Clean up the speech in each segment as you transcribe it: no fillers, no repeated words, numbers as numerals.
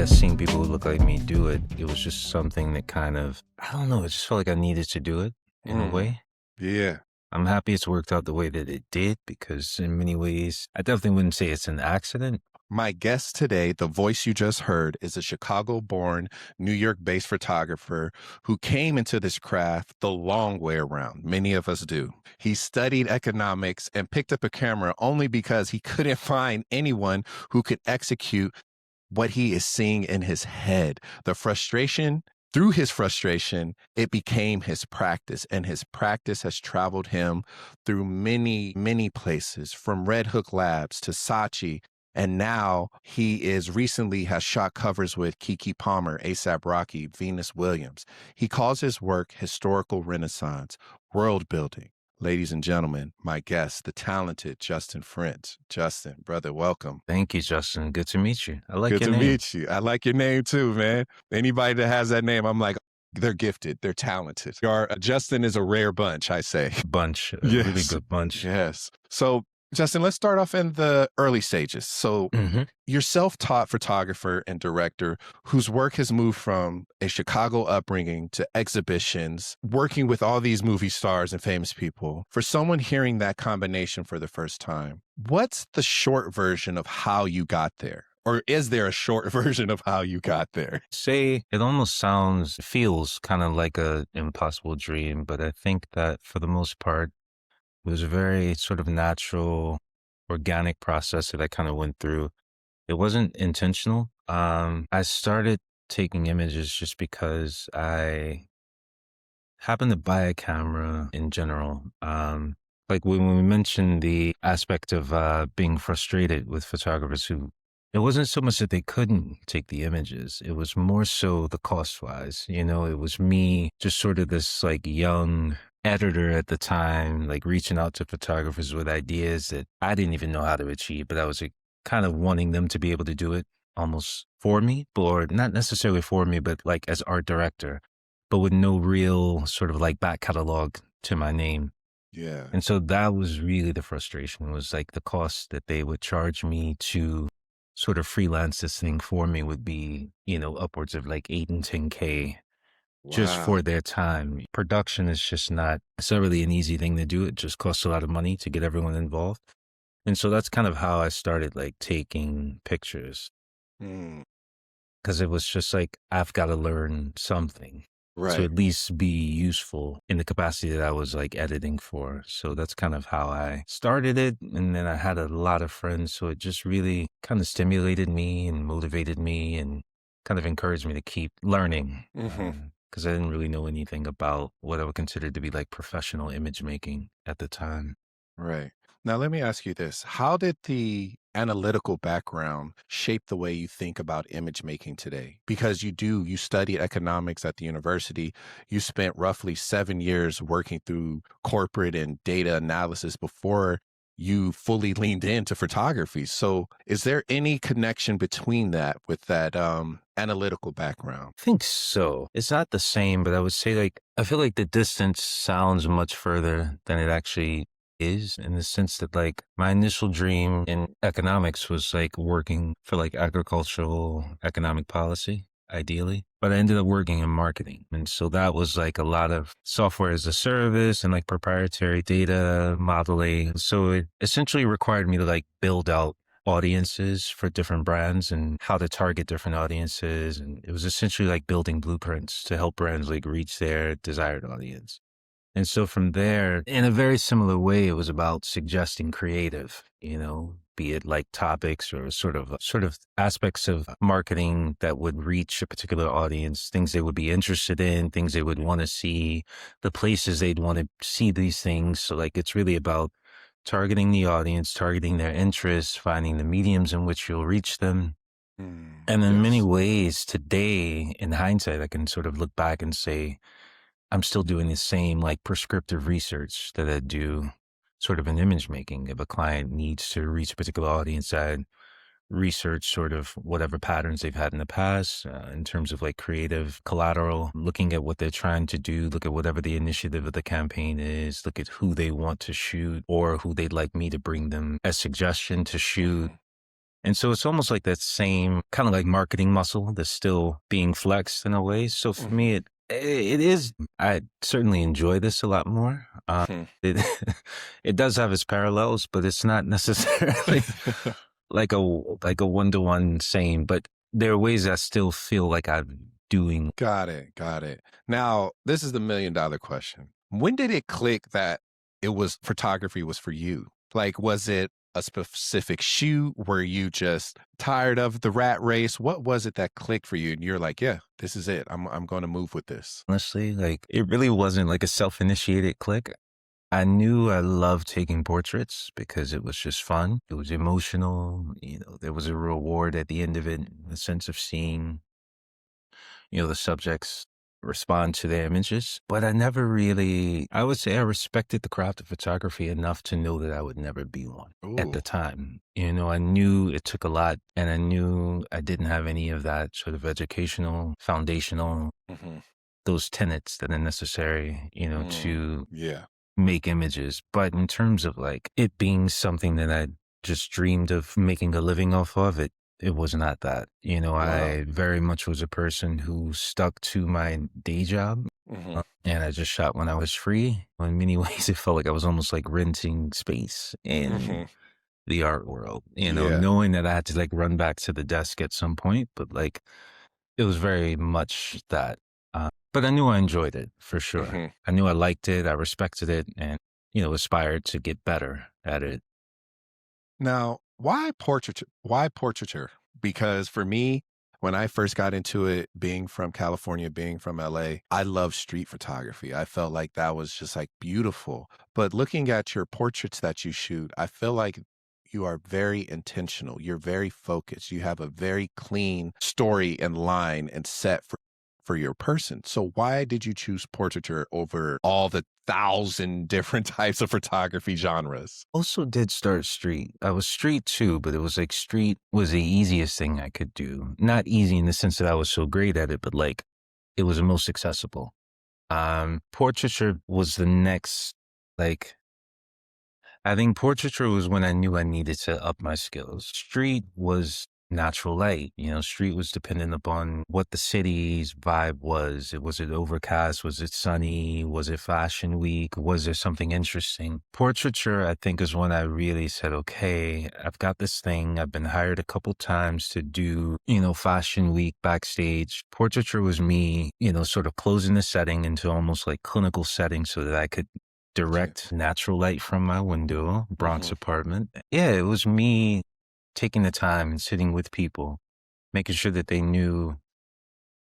guess seeing people who look like me do it, it was just something that kind of, I don't know, it just felt like I needed to do it in a way. Yeah. I'm happy it's worked out the way that it did because in many ways, I definitely wouldn't say it's an accident. My guest today, the voice you just heard, is a Chicago-born, New York-based photographer who came into this craft the long way around. Many of us do. He studied economics and picked up a camera only because he couldn't find anyone who could execute what he is seeing in his head. Through his frustration, it became his practice, and his practice has traveled him through many, many places, from Red Hook Labs to Saatchi. And now he recently has shot covers with Keke Palmer, A$AP Rocky, Venus Williams. He calls his work historical renaissance, world building. Ladies and gentlemen, my guest, the talented Justin French. Justin, brother, welcome. Thank you, Justin. Good to meet you. I like Good your to name. meet you. I like your name too, man. Anybody that has that name, I'm like, they're gifted. They're talented. Justin is a rare bunch, I say. Bunch, a really good bunch. Yes. So, Justin, let's start off in the early stages. So you're self-taught photographer and director whose work has moved from a Chicago upbringing to exhibitions, working with all these movie stars and famous people. For someone hearing that combination for the first time, what's the short version of how you got there? Or is there a short version of how you got there? Say, it almost feels kind of like an impossible dream, but I think that for the most part, it was a very sort of natural, organic process that I kind of went through. It wasn't intentional. I started taking images just because I happened to buy a camera in general. Like when we mentioned the aspect of being frustrated with photographers it wasn't so much that they couldn't take the images. It was more so the cost-wise. It was me, just sort of this like young editor at the time, like reaching out to photographers with ideas that I didn't even know how to achieve, but I was kind of wanting them to be able to do it almost for me, or not necessarily for me, but like as art director, but with no real sort of like back catalog to my name. Yeah. And so that was really the frustration, was like the cost that they would charge me to sort of freelance this thing for me would be, upwards of like 8 and 10K. Just for their time. Production is just it's not really an easy thing to do. It just costs a lot of money to get everyone involved. And so that's kind of how I started like taking pictures. Because it was just like, I've got to learn something to at least be useful in the capacity that I was like editing for. So that's kind of how I started it. And then I had a lot of friends. So it just really kind of stimulated me and motivated me and kind of encouraged me to keep learning. Because I didn't really know anything about what I would consider to be like professional image making at the time. Right. Now, let me ask you this. How did the analytical background shape the way you think about image making today? Because you studied economics at the university. You spent roughly 7 years working through corporate and data analysis before you fully leaned into photography. So is there any connection between that with that analytical background? I think so. It's not the same, but I would say like, I feel like the distance sounds much further than it actually is, in the sense that like my initial dream in economics was like working for like agricultural economic policy, ideally. But I ended up working in marketing. And so that was like a lot of software as a service and like proprietary data modeling. So it essentially required me to like build out audiences for different brands and how to target different audiences. And it was essentially like building blueprints to help brands like reach their desired audience. And so from there, in a very similar way, it was about suggesting creative, be it like topics or sort of aspects of marketing that would reach a particular audience, things they would be interested in, things they would want to see, the places they'd want to see these things. So like, it's really about targeting the audience, targeting their interests, finding the mediums in which you'll reach them. And in many ways today, in hindsight, I can sort of look back and say, I'm still doing the same like prescriptive research that I do sort of in image making. If a client needs to reach a particular audience, I'd research sort of whatever patterns they've had in the past in terms of like creative collateral, looking at what they're trying to do, look at whatever the initiative of the campaign is, look at who they want to shoot or who they'd like me to bring them a suggestion to shoot. And so it's almost like that same kind of like marketing muscle that's still being flexed in a way. So for Mhm. me, it is, I certainly enjoy this a lot more. Mhm. It, it does have its parallels, but it's not necessarily like a one-to-one same, but there are ways I still feel like I'm doing. Got it. Got it. Now, this is the $1,000,000 question. When did it click that it was photography was for you? Like, was it a specific shoot? Were you just tired of the rat race? What was it that clicked for you? And you're like, yeah, this is it. I'm going to move with this. Honestly, like it really wasn't like a self-initiated click. I knew I loved taking portraits because it was just fun. It was emotional. There was a reward at the end of it, the sense of seeing, the subjects respond to their images. But I never really, I would say I respected the craft of photography enough to know that I would never be one at Ooh. the time. I knew it took a lot and I knew I didn't have any of that sort of educational, foundational, Hmm. those tenets that are necessary, to Yeah. make images. But in terms of like it being something that I just dreamed of making a living off of, it was not that. Wow. I very much was a person who stuck to my day job. Hmm. And I just shot when I was free. In many ways, it felt like I was almost like renting space in Hmm. the art world, Yeah. knowing that I had to like run back to the desk at some point, but like it was very much that. But I knew I enjoyed it for sure. Hmm. I knew I liked it. I respected it and, aspired to get better at it. Now, why portraiture? Why portraiture? Because for me, when I first got into it, being from California, being from LA, I love street photography. I felt like that was just like beautiful. But looking at your portraits that you shoot, I feel like you are very intentional. You're very focused. You have a very clean story and line and set for your person. So why did you choose portraiture over all the thousand different types of photography genres? Also did start street. I was street too, but it was like street was the easiest thing I could do. Not easy in the sense that I was so great at it, but like it was the most accessible. Portraiture was the next, like, I think portraiture was when I knew I needed to up my skills. Street was natural light. Street was dependent upon what the city's vibe was. Was it overcast? Was it sunny? Was it fashion week? Was there something interesting? Portraiture, I think, is when I really said, okay, I've got this thing. I've been hired a couple times to do, fashion week backstage. Portraiture was me, sort of closing the setting into almost like clinical setting so that I could Okay. direct natural light from my window, Bronx Hmm. apartment. Yeah, it was me taking the time and sitting with people, making sure that they knew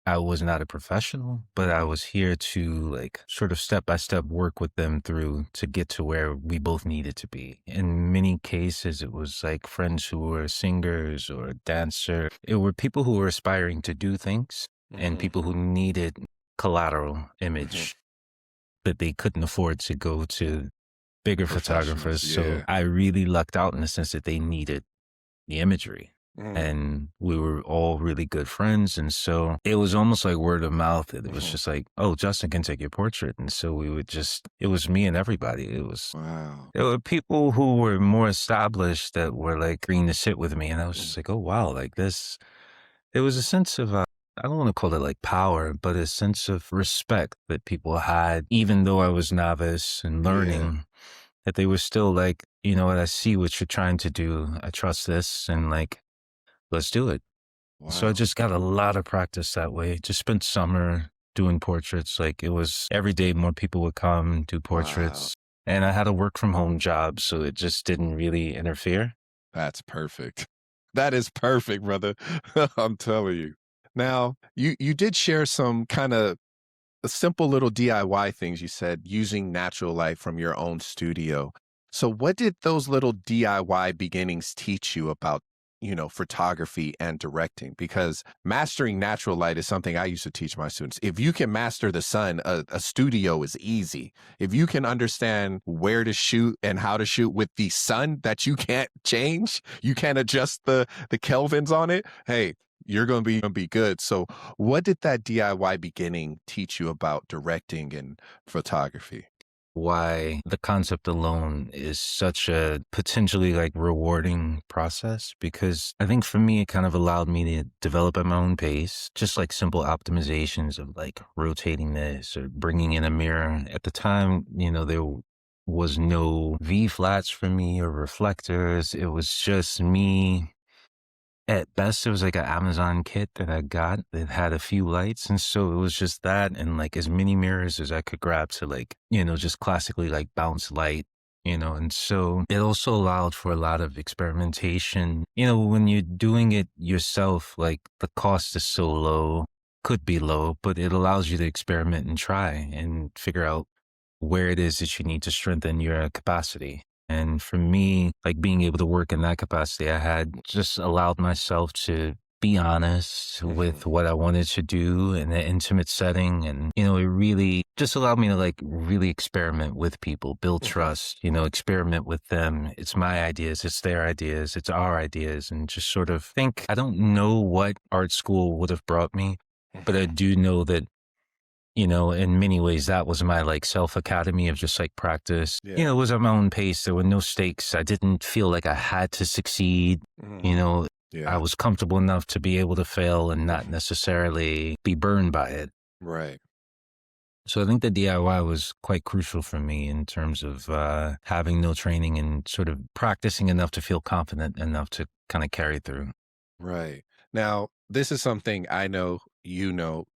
I was not a professional, but I Hmm. was here to like sort of step by step work with them through to get to where we both needed to be. In many cases, it was like friends who were singers or dancer. It were people who were aspiring to do things and Hmm. people who needed collateral Hmm. image that they couldn't afford to go to bigger Professionals. photographers. So Yeah. I really lucked out in the sense that they needed the imagery. Hmm. And we were all really good friends. And so it was almost like word of mouth. It was Hmm. just like, oh, Justin can take your portrait. And so it was me and everybody. Wow. There were people who were more established that were like agreeing to sit with me. And I was Mm. just like, oh, wow, like this. There was a sense of, I don't want to call it like power, but a sense of respect that people had, even though I was novice and Yeah. learning, that they were still like, you know what, I see what you're trying to do. I trust this and like, let's do it. So I Wow. just got a lot of practice that way. Just spent summer doing portraits. Like it was every day more people would come do Wow. portraits. And I had a work from home job, so it just didn't really interfere. That's perfect. That is perfect, brother. I'm telling you. Now, you did share some kind of simple little DIY things you said using natural light from your own studio. So what did those little DIY beginnings teach you about, photography and directing? Because mastering natural light is something I used to teach my students. If you can master the sun, a studio is easy. If you can understand where to shoot and how to shoot with the sun that you can't change, you can't adjust the kelvins on it. Hey, you're gonna be good. So what did that DIY beginning teach you about directing and photography? why the concept alone is such a potentially like rewarding process, because I think for me it kind of allowed me to develop at my own pace, just like simple optimizations of like rotating this or bringing in a mirror. At the time, there was no V flats for me or reflectors. It was just me. At best, it was like an Amazon kit that I got that had a few lights. And so it was just that and like as many mirrors as I could grab to like, just classically like bounce light, and so it also allowed for a lot of experimentation. When you're doing it yourself, like the cost is so low, could be low, but it allows you to experiment and try and figure out where it is that you need to strengthen your capacity. And for me, like being able to work in that capacity, I had just allowed myself to be honest Mhm. with what I wanted to do in an intimate setting. And, it really just allowed me to like really experiment with people, build Mhm. trust, experiment with them. It's my ideas, it's their ideas, it's our ideas, and just sort of think, I don't know what art school would have brought me, but I Mhm. do know that in many ways, that was my like self academy of just like practice. Yeah. It was at my own pace. There were no stakes. I didn't feel like I had to succeed. You Mhm. know, I Yeah. was comfortable enough to be able to fail and not Mhm. necessarily be burned by it. Right. So I think the DIY was quite crucial for me in terms of having no training and sort of practicing enough to feel confident enough to kind of carry through. Right. Now, this is something I know,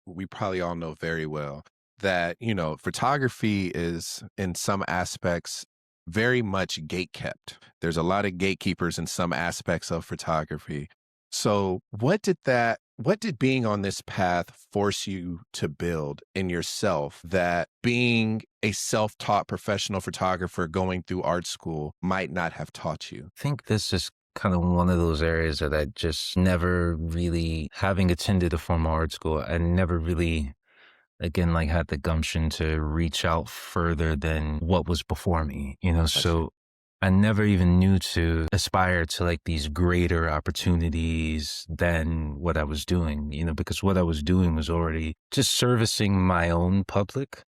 we probably all know very well that, photography is in some aspects very much gate kept. There's a lot of gatekeepers in some aspects of photography. So, what did being on this path force you to build in yourself that being a self-taught professional photographer going through art school might not have taught you? I think this is kind of one of those areas that I just never really, having attended a formal art school, I never really, again, like had the gumption to reach out further than what was before me, Got you. so I never even knew to aspire to like these greater opportunities than what I was doing, because what I was doing was already just servicing my own public,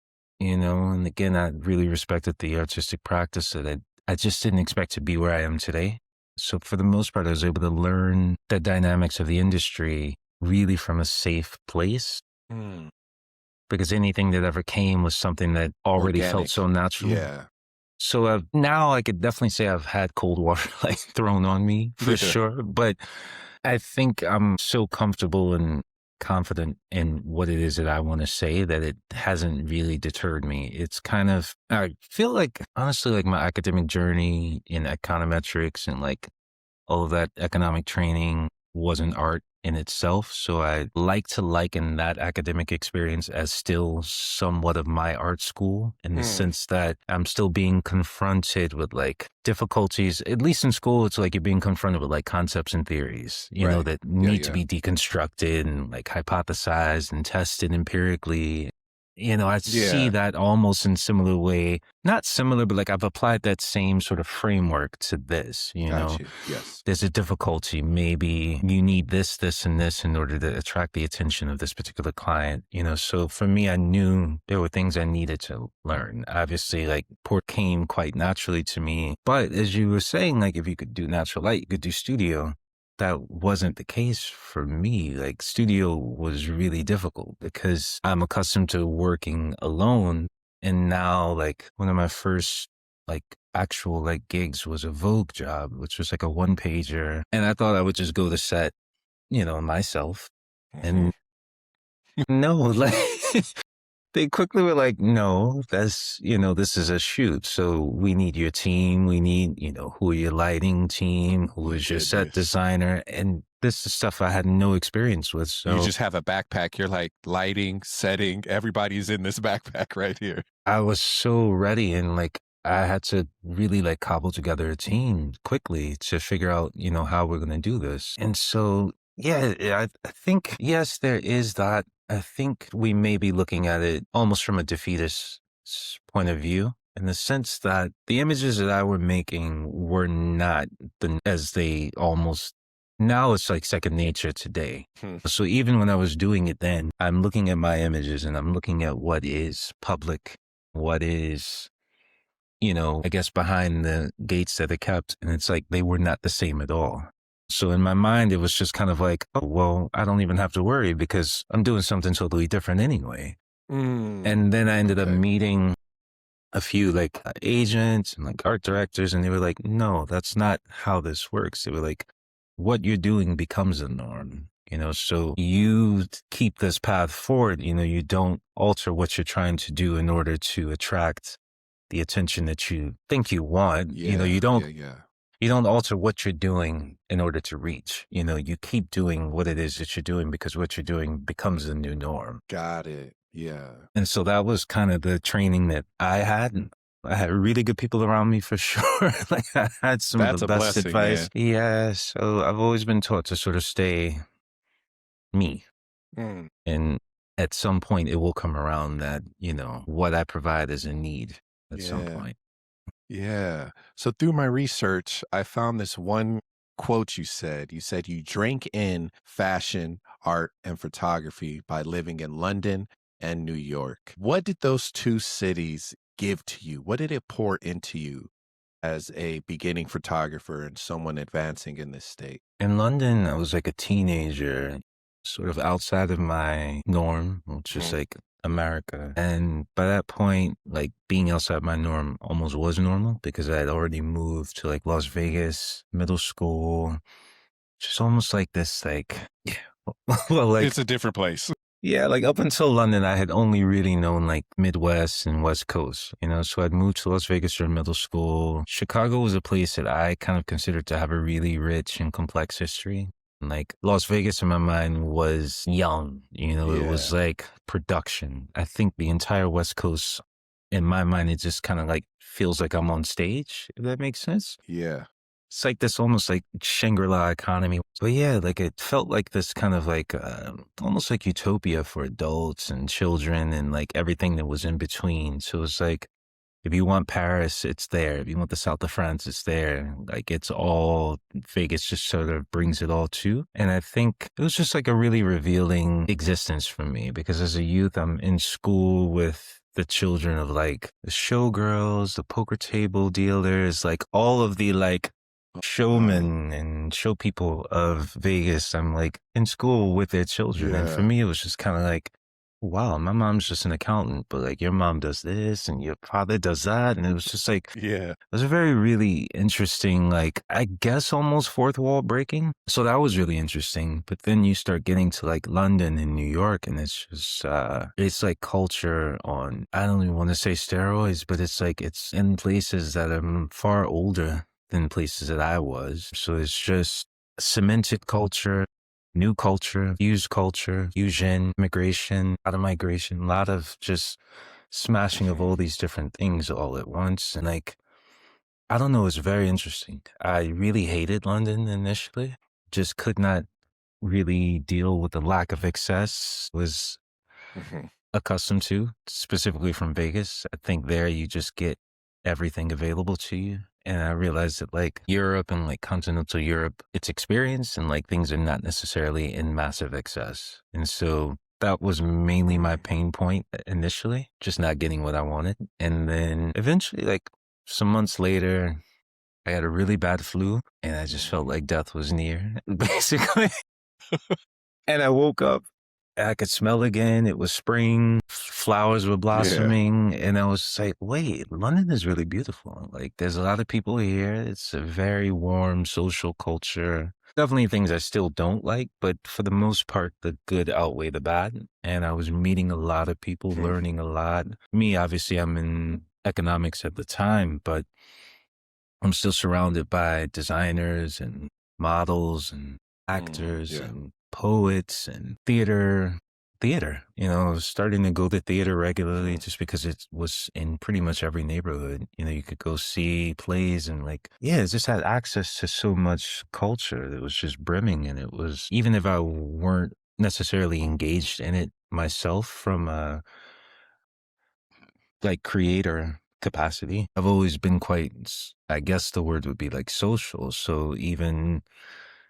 and again, I really respected the artistic practice that I just didn't expect to be where I am today. So for the most part, I was able to learn the dynamics of the industry really from a safe place, Mm, because anything that ever came was something that already felt so organic. natural. Yeah. So now I could definitely say I've had cold water like thrown on me for Yeah. sure. But I think I'm so comfortable and confident in what it is that I want to say that it hasn't really deterred me. It's kind of, I feel like, honestly, like my academic journey in econometrics and like all of that economic training wasn't art in itself. So I like to liken that academic experience as still somewhat of my art school, in the Mm, sense that I'm still being confronted with like difficulties. At least in school, it's like you're being confronted with like concepts and theories, right. that Yeah, need to yeah. be deconstructed and like hypothesized and tested empirically. I see Yeah. that almost in similar way, not similar, but like I've applied that same sort of framework to this. Got you. Yes. There's a difficulty. Maybe you need this, this, and this in order to attract the attention of this particular client. So for me, I knew there were things I needed to learn. Obviously, like port came quite naturally to me. But as you were saying, like if you could do natural light, you could do studio. That wasn't the case for me. Like studio was really difficult because I'm accustomed to working alone. And now like one of my first like actual like gigs was a Vogue job, which was like a one pager. And I thought I would just go to set, myself. Mhm. And no, like they quickly were like, no, this is a shoot. So we need your team. We need, who are your lighting team? Who My is your set goodness. designer? And this is stuff I had no experience with. You So just have a backpack. You're like lighting, setting, everybody's in this backpack right here. I was so ready, and like I had to really like cobble together a team quickly to figure out, how we're going to do this. And so, yeah, I think, yes, there is that. I think we may be looking at it almost from a defeatist point of view, in the sense that the images that I were making were not as they almost, now it's like second nature today. Hmm. So even when I was doing it then, I'm looking at my images and I'm looking at what is public, what is I guess behind the gates that they kept. And it's like they were not the same at all. So in my mind, it was just kind of like, oh, well, I don't even have to worry because I'm doing something totally different anyway. And then I ended up Okay. meeting a few like agents and like art directors, and they were like, no, that's not how this works. They were like, what you're doing becomes a norm, so you keep this path forward, you don't alter what you're trying to do in order to attract the attention that you think you want. Yeah. Yeah. Yeah. You don't alter what you're doing in order to reach. You keep doing what it is that you're doing because what you're doing becomes the new norm. Got it. Yeah. And so that was kind of the training that I had. And I had really good people around me for sure. Like I had some of the That's a best blessing, man. advice. Yeah. So I've always been taught to sort of stay me. Mm, And at some point it will come around that, what I provide is a need at some yeah. point. Yeah. So through my research, I found this one quote you said. You said you drank in fashion, art, and photography by living in London and New York. What did those two cities give to you? What did it pour into you as a beginning photographer and someone advancing in this state? In London, I was like a teenager, sort of outside of my norm, which is Mhm. like America. And by that point, like being outside my norm almost was normal because I had already moved to like Las Vegas, middle school, just almost like this, like, well, like, It's a different place. yeah, like up until London, I had only really known like Midwest and West Coast, so I'd moved to Las Vegas during middle school. Chicago was a place that I kind of considered to have a really rich and complex history. Like Las Vegas in my mind was young, it was Yeah. like production. I think the entire West Coast, in my mind, it just kind of like feels like I'm on stage, if that makes sense. Yeah. It's like this almost like Shangri-La economy. But yeah, like it felt like this kind of like almost like utopia for adults and children and like everything that was in between. So it's like if you want Paris, it's there. If you want the south of France, it's there. Like it's all Vegas just sort of brings it all to. And I think it was just like a really revealing existence for me because as a youth, I'm in school with the children of like the showgirls, the poker table dealers, like all of the like Wow. showmen and show people of Vegas. I'm like in school with their children. And for Yeah. me, it was just kind of like, wow, my mom's just an accountant, but like your mom does this and your father does that. And it was just like, Yeah. it was a very, really interesting, like, I guess almost fourth wall breaking. So that was really interesting. But then you start getting to like London and New York, and it's just, it's like culture on, I don't even want to say steroids, but it's like, it's in places that are far older than places that I was. So it's just cemented culture, new culture, fusion, migration, out of migration, a lot of just smashing of Mhm. all these different things all at once. And like, I don't know, it's very interesting. I really hated London initially, just could not really deal with the lack of excess was Mhm. accustomed to, specifically from Vegas. I think there you just get everything available to you. And I realized that like Europe and like continental Europe, it's experience and like things are not necessarily in massive excess. And so that was mainly my Mm. pain point initially, just not getting what I wanted. And then eventually, like some months later, I had a really bad flu and I just felt Mhm. like death was near, basically. And I woke up, I could smell again. It was spring, flowers were Yeah. blossoming. And I was like, wait, London is really beautiful. Like, there's a lot of people here. It's a very warm social culture. Definitely things I still don't like, but for the most part, the good outweigh the bad. And I was meeting a lot of people, Mhm. learning a lot. Me, obviously, I'm in economics at the time, but I'm still surrounded by designers and models and Mm. actors Yeah. and poets and theater. I was starting to go to theater regularly Mhm. just because it was in pretty much every neighborhood. You could go see plays and like, yeah, it just had access to so much culture that was just brimming. And it was, even if I weren't necessarily engaged in it myself from a like creator capacity. I've always been quite, I guess the word would be like social. So even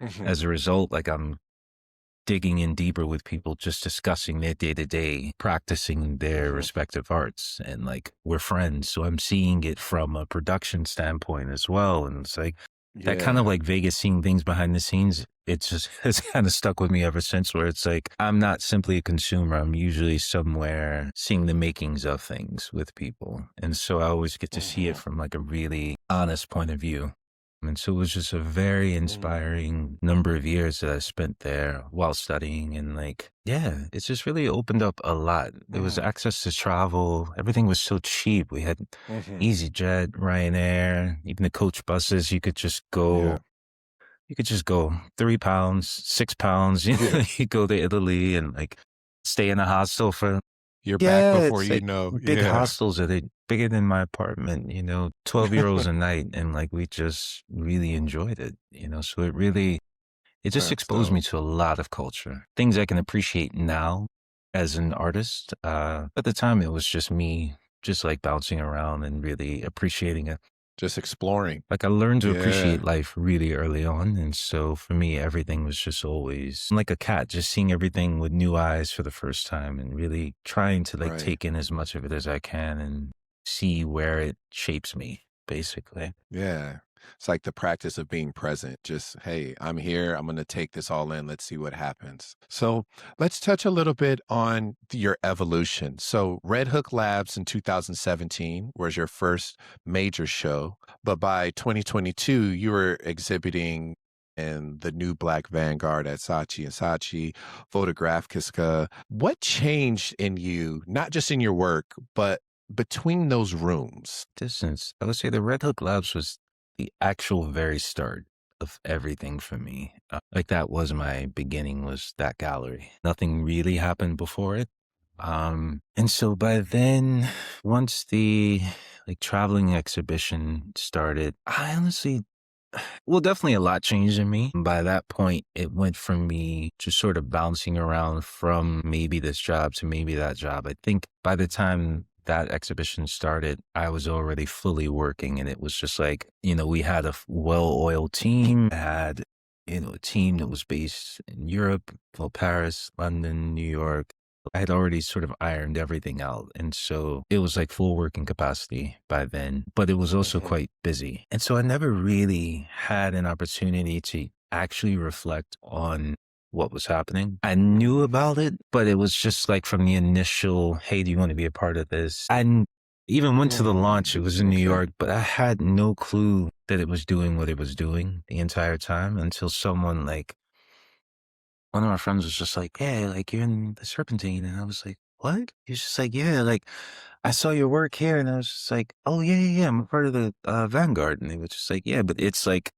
Mhm. as a result, like I'm digging in deeper with people, just discussing their day to day, practicing their Hmm. respective arts. And like, we're friends. So I'm seeing it from a production standpoint as well. And it's like that kind of Yeah. like Vegas seeing things behind the scenes. It's just, it's kind of stuck with me ever since, where it's like, I'm not simply a consumer. I'm usually somewhere seeing the makings of things with people. And so I always get to see it Hmm. from like a really honest point of view. And so it was just a very Hmm. inspiring number of years that I spent there while studying. And like, yeah, it's just really opened up a lot. There was Hmm. access to travel. Everything was so cheap. We had Hmm. EasyJet, Ryanair, even the coach buses. Yeah. You could just go £3, £6. You Yeah. know, you go to Italy and like stay in a hostel for, You're back yeah, before it's you like know. big Yeah. hostels are bigger than my apartment, 12 euros a night. And like, we just really enjoyed it. So it just That's exposed me dope. to a lot of culture, things I can appreciate now as an artist. At the time, it was just me, just like bouncing around and really appreciating it. Just exploring. Like, I learned to appreciate Yeah. life really early on. And so for me, everything was just always like a cat, just seeing everything with new eyes for the first time and really trying to like Right. take in as much of it as I can and see where it shapes me, basically. Yeah. It's like the practice of being present. Just, hey, I'm here. I'm going to take this all in. Let's see what happens. So let's touch a little bit on your evolution. So Red Hook Labs in 2017 was your first major show. But by 2022, you were exhibiting in the new Black Vanguard at Saatchi and Saatchi, Fotografiska. What changed in you, not just in your work, but between those rooms? Distance. I would say the Red Hook Labs was the actual very start of everything for me. Like, that was my beginning, was that gallery. Nothing really happened before it. And so by then, once the like traveling exhibition started, I honestly, well, definitely a lot changed in me. By that point, it went from me just sort of bouncing around from maybe this job to maybe that job. I think by the time that exhibition started, I was already fully working, and it was just like, we had a well-oiled team, had, a team that was based in Europe, well, Paris, London, New York. I had already sort of ironed everything out. And so it was like full working capacity by then, but it was also Mhm. quite busy. And so I never really had an opportunity to actually reflect on what was happening. I knew about it, but it was just like from the initial, hey, do you want to be a part of this? Even went to the launch. It was in New Okay. York, but I had no clue that it was doing what it was doing the entire time until someone like, one of my friends was just like, yeah, like, you're in the Serpentine. And I was like, what? He's just like, yeah, like, I saw your work here. And I was just like, oh, yeah, yeah, yeah, I'm a part of the Vanguard. And they was just like, yeah, but it's like,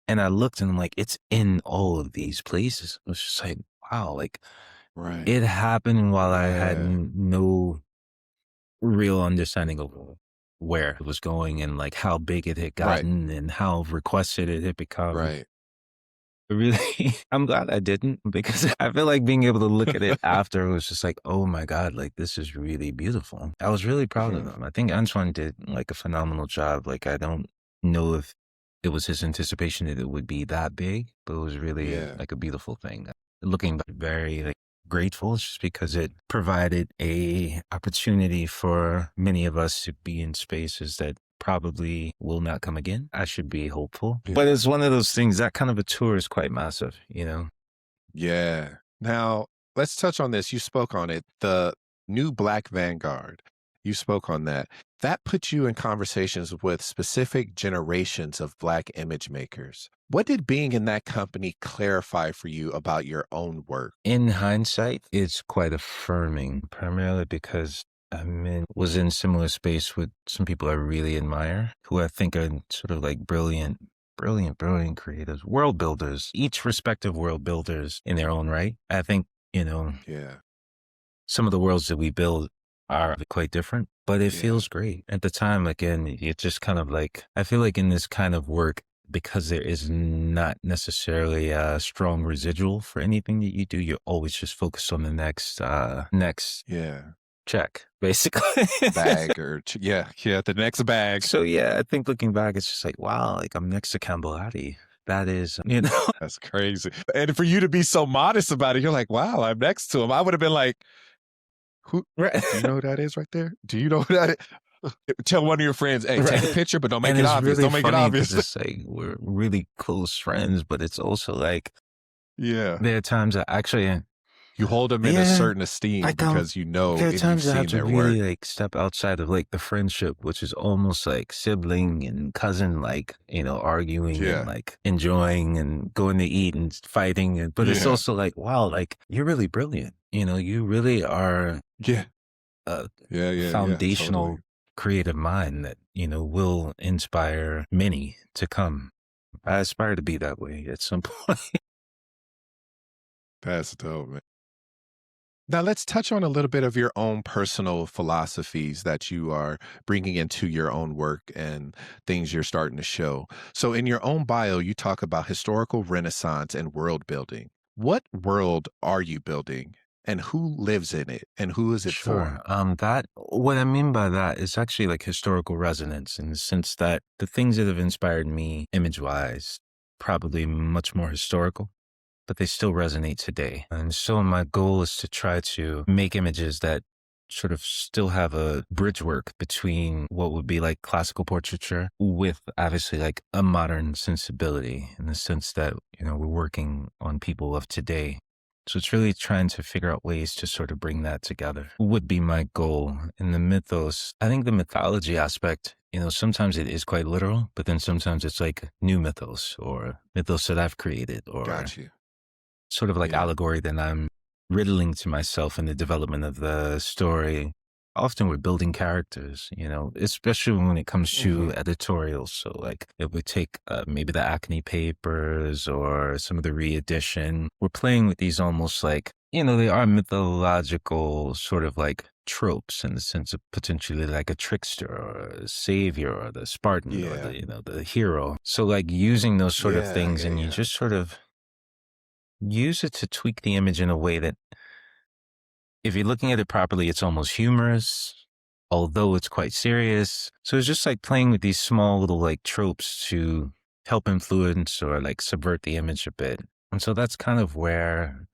and I looked and I'm like, it's in all of these places. I was just like, wow, like, Right. it happened while I had Yeah. no real understanding of where it was going and like how big it had Right. gotten and how requested it had become. Right. Really, I'm glad I didn't, because I feel like being able to look at it after was just like, oh my God, like, this is really beautiful. I was really proud of Mhm. them. I think Antoine did like a phenomenal job. Like, I don't know if it was his anticipation that it would be that big, but it was really Yeah. like a beautiful thing. Looking back, very like grateful, just because it provided a opportunity for many of us to be in spaces that probably will not come again. I should be hopeful. Yeah. But it's one of those things, that kind of a tour is quite massive. Yeah. Now, let's touch on this. You spoke on it. The new Black Vanguard. You spoke on that. That puts you in conversations with specific generations of Black image makers. What did being in that company clarify for you about your own work? In hindsight, it's quite affirming, primarily because was in similar space with some people I really admire, who I think are sort of like brilliant, brilliant, brilliant creatives, world builders, each respective world builders in their own right. I think, Yeah. some of the worlds that we build are quite different, but it Yeah. feels great. At the time, again, it's just kind of like, I feel like in this kind of work, because there is not necessarily a strong residual for anything that you do, you're always just focused on the next Yeah. check, basically. Bag or yeah. Yeah. The next bag. So yeah, I think looking back, it's just like, wow, like, I'm next to Cambolati. that is, you know. That's crazy. And for you to be so modest about it, you're like, wow, I'm next to him. I would have been like, who Right. do you know who that is right there? Do you know who that is? Tell one of your friends, hey, take a Right. picture, but don't make And it it's obvious. really Don't make it funny obvious. because it's like we're really close friends, but it's also like Yeah. there are times that actually, You hold them in a yeah, certain esteem like because you know there are and you've times I have seen to their work. really like step outside of like the friendship, which is almost like sibling and cousin, like, arguing and Yeah. like enjoying and going to eat and fighting. But it's Yeah. also like, wow, like you're really brilliant. You really are Yeah. a Yeah. Yeah. Yeah. Totally. foundational creative mind that, will inspire many to come. I aspire to be that way at some point. That's dope, man. Now, let's touch on a little bit of your own personal philosophies that you are bringing into your own work and things you're starting to show. So, in your own bio, you talk about historical renaissance and world building. What world are you building, and who lives in it, and who is it for? Sure. That what I mean by that is actually like historical resonance in the sense that the things that have inspired me image wise, probably much more historical, but they still resonate today. And so my goal is to try to make images that sort of still have a bridge work between what would be like classical portraiture with obviously like a modern sensibility in the sense that, we're working on people of today. So it's really trying to figure out ways to sort of bring that together would be my goal. In the mythos, I think the mythology aspect, sometimes it is quite literal, but then sometimes it's like new mythos or mythos that I've created or Got you. sort of like Yeah. allegory that I'm riddling to myself in the development of the story. Often we're building characters, especially when it comes to Hmm. editorials. So like it would take maybe the Acne papers or some of the re-edition. We're playing with these almost like, they are mythological sort of like tropes in the sense of potentially like a trickster or a savior or the Spartan or Yeah. the hero. So like using those sort of Yeah. things Yeah. and you Yeah. just sort of use it to tweak the image in a way that if you're looking at it properly, it's almost humorous, although it's quite serious. So it's just like playing with these small little like tropes to help influence or like subvert the image a bit. And so that's kind of where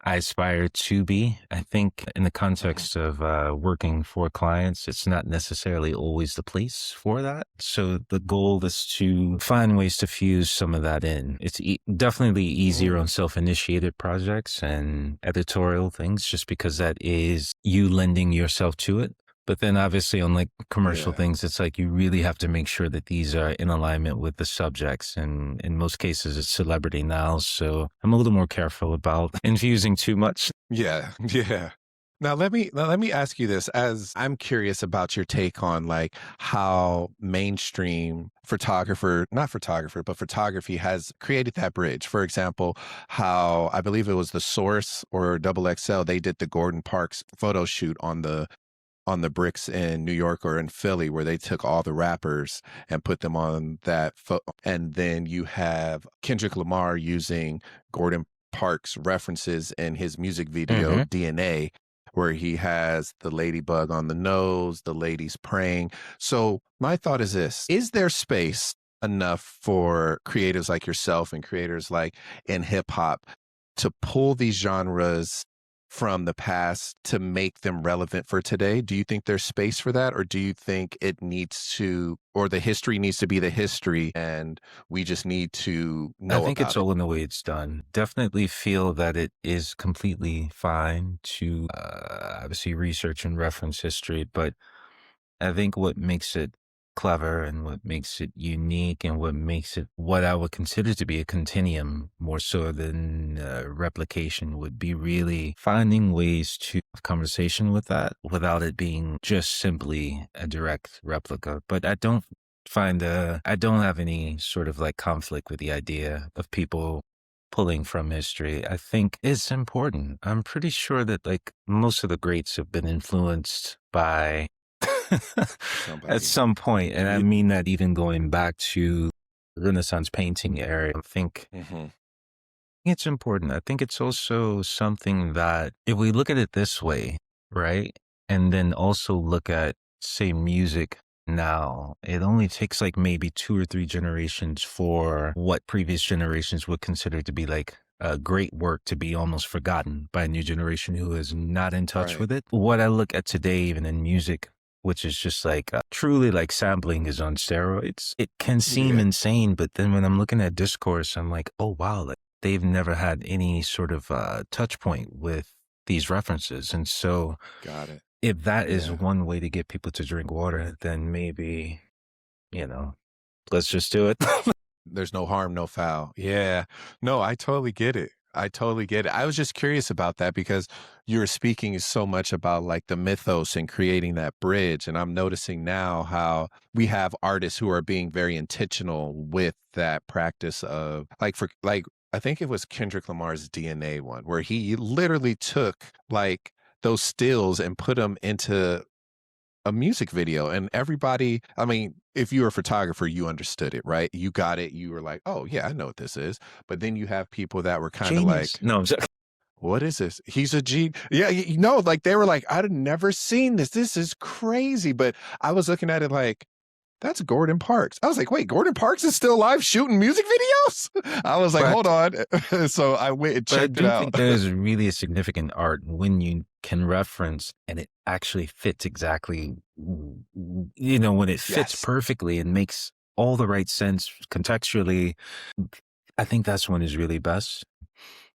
I aspire to be. I think in the Hmm. context of working for clients, it's not necessarily always the place for that. So the goal is to find ways to fuse some of that in. It's definitely easier on Mm. self-initiated projects and editorial things just because that is you lending yourself to it. But then obviously on like commercial Yeah. things, it's like you really have to make sure that these are in alignment with the subjects. And in most cases, it's celebrity now. So I'm a little more careful about infusing too much. Yeah. Yeah. Now let me ask you this, as I'm curious about your take on like how mainstream not photographer, but photography has created that bridge. For example, how I believe it was the Source or Double XL, they did the Gordon Parks photo shoot on the bricks in New York or in Philly, where they took all the rappers and put them on that. And then you have Kendrick Lamar using Gordon Parks references in his music video Hmm. DNA, where he has the ladybug on the nose, the ladies praying. So my thought is this: is there space enough for creatives like yourself and creators like in hip hop to pull these genres from the past to make them relevant for today? Do you think there's space for that? Or do you think it needs to, or the history needs to be the history and we just need to I know think it's about it? all in the way it's done. Definitely feel that it is completely fine to obviously research and reference history, but I think what makes it clever and what makes it unique and what makes it what I would consider to be a continuum more so than replication would be really finding ways to have conversation with that without it being just simply a direct replica. But I don't have any sort of like conflict with the idea of people pulling from history. I think it's important. I'm pretty sure that like most of the greats have been influenced by at Somebody. some point, and I Yeah. mean that even going back to Renaissance painting area. I think Hmm. it's important. I think it's also something that if we look at it this way, right? And then also look at, say, music now. It only takes like maybe 2 or 3 generations for what previous generations would consider to be like a great work to be almost forgotten by a new generation who is not in touch Right. with it. What I look at today, even in music, which is just like truly like sampling is on steroids. It can seem Yeah. insane, but then when I'm looking at discourse, I'm like, oh wow, like they've never had any sort of touch point with these references. And so Got it. if that is Yeah. one way to get people to drink water, then maybe, you know, let's just do it. There's no harm, no foul. Yeah. No, I totally get it. I totally get it. I was just curious about that because you were speaking so much about like the mythos and creating that bridge. And I'm noticing now how we have artists who are being very intentional with that practice of like, for like, I think it was Kendrick Lamar's DNA one where he literally took like those stills and put them into a music video, and everybody, I mean, if you're a photographer, you understood it, right? You got it. You were like, "Oh, yeah, I know what this is." But then you have people that were kind of Genius. like, No, I'm sorry. "What is this? He's a G." Yeah, you know, like they were like, "I'd never seen this. This is crazy." But I was looking at it like, that's Gordon Parks. I was like, wait, Gordon Parks is still alive shooting music videos? I was like, hold Correct. on. So I went and But I checked it do out. think there's really a significant art when you can reference and it actually fits exactly, when it fits Yes. perfectly and makes all the right sense contextually. I think that's when is really best.